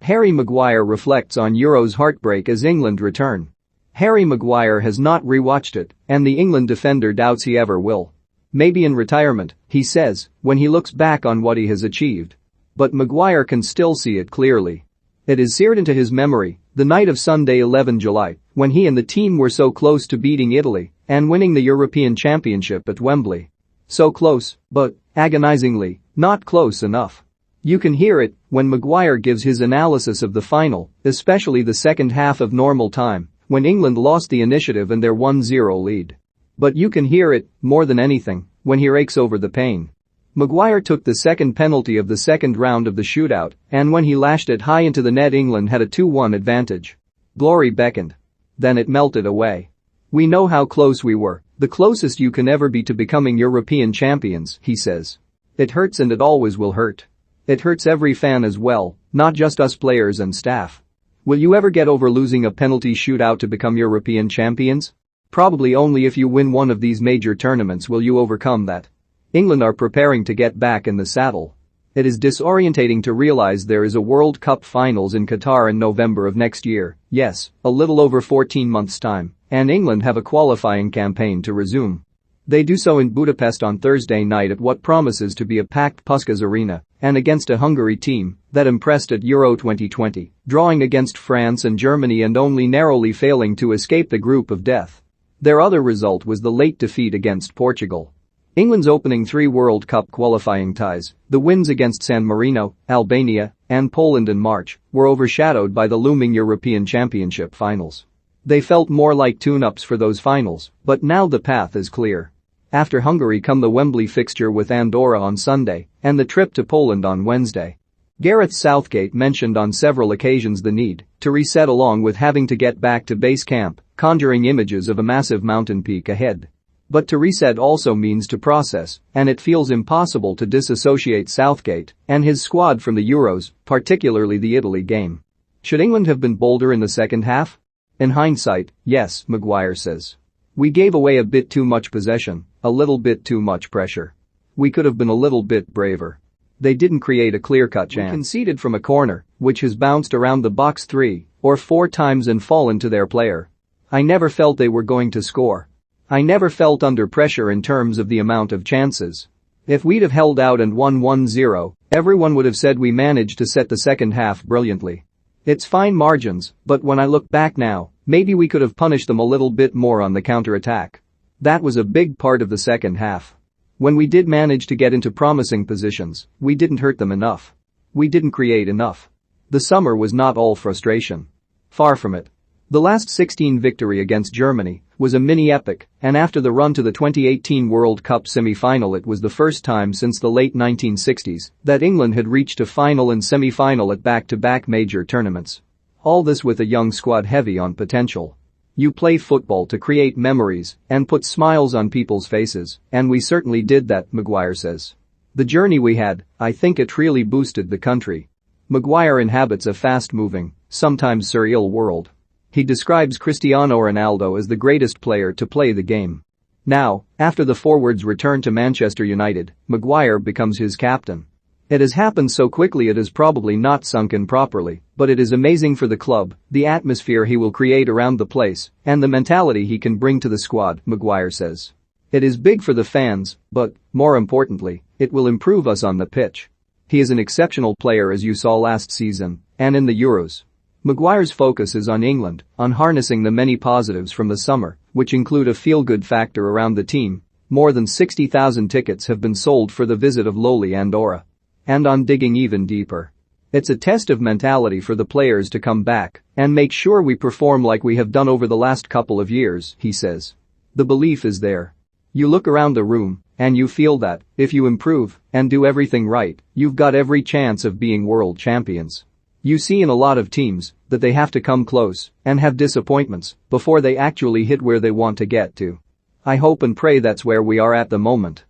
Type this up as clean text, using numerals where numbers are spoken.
Harry Maguire reflects on Euro's heartbreak as England return. Harry Maguire has not rewatched it, and the England defender doubts he ever will. Maybe in retirement, he says, when he looks back on what he has achieved. But Maguire can still see it clearly. It is seared into his memory, the night of Sunday 11 July, when he and the team were so close to beating Italy and winning the European Championship at Wembley. So close, but, agonizingly, not close enough. You can hear it when Maguire gives his analysis of the final, especially the second half of normal time, when England lost the initiative and their 1-0 lead. But you can hear it, more than anything, when he rakes over the pain. Maguire took the second penalty of the second round of the shootout, and when he lashed it high into the net, England had a 2-1 advantage. Glory beckoned. Then it melted away. We know how close we were, the closest you can ever be to becoming European champions, he says. It hurts and it always will hurt. It hurts every fan as well, not just us players and staff. Will you ever get over losing a penalty shootout to become European champions? Probably only if you win one of these major tournaments will you overcome that. England are preparing to get back in the saddle. It is disorientating to realize there is a World Cup finals in Qatar in November of next year, yes, a little over 14 months' time, and England have a qualifying campaign to resume. They do so in Budapest on Thursday night at what promises to be a packed Puskás Arena and against a Hungary team that impressed at Euro 2020, drawing against France and Germany and only narrowly failing to escape the group of death. Their other result was the late defeat against Portugal. England's opening 3 World Cup qualifying ties, the wins against San Marino, Albania, and Poland in March, were overshadowed by the looming European Championship finals. They felt more like tune-ups for those finals, but now the path is clear. After Hungary come the Wembley fixture with Andorra on Sunday and the trip to Poland on Wednesday. Gareth Southgate mentioned on several occasions the need to reset along with having to get back to base camp, conjuring images of a massive mountain peak ahead. But to reset also means to process, and it feels impossible to disassociate Southgate and his squad from the Euros, particularly the Italy game. Should England have been bolder in the second half? In hindsight, yes, Maguire says. We gave away a bit too much possession, a little bit too much pressure. We could have been a little bit braver. They didn't create a clear-cut chance. We conceded from a corner, which has bounced around the box 3 or 4 times and fallen to their player. I never felt they were going to score. I never felt under pressure in terms of the amount of chances. If we'd have held out and won 1-0, everyone would have said we managed to set the second half brilliantly. It's fine margins, but when I look back now, maybe we could have punished them a little bit more on the counter-attack. That was a big part of the second half. When we did manage to get into promising positions, we didn't hurt them enough. We didn't create enough. The summer was not all frustration. Far from it. The last 16 victory against Germany was a mini-epic, and after the run to the 2018 World Cup semi-final, it was the first time since the late 1960s that England had reached a final and semi-final at back-to-back major tournaments. All this with a young squad heavy on potential. You play football to create memories and put smiles on people's faces, and we certainly did that, Maguire says. The journey we had, I think it really boosted the country. Maguire inhabits a fast-moving, sometimes surreal world. He describes Cristiano Ronaldo as the greatest player to play the game. Now, after the forward's return to Manchester United, Maguire becomes his captain. It has happened so quickly it has probably not sunk in properly, but it is amazing for the club, the atmosphere he will create around the place, and the mentality he can bring to the squad, Maguire says. It is big for the fans, but, more importantly, it will improve us on the pitch. He is an exceptional player as you saw last season, and in the Euros. Maguire's focus is on England, on harnessing the many positives from the summer, which include a feel-good factor around the team. More than 60,000 tickets have been sold for the visit of lowly Andorra. And on digging even deeper. It's a test of mentality for the players to come back and make sure we perform like we have done over the last couple of years, he says. The belief is there. You look around the room and you feel that, if you improve and do everything right, you've got every chance of being world champions. You see in a lot of teams that they have to come close and have disappointments before they actually hit where they want to get to. I hope and pray that's where we are at the moment.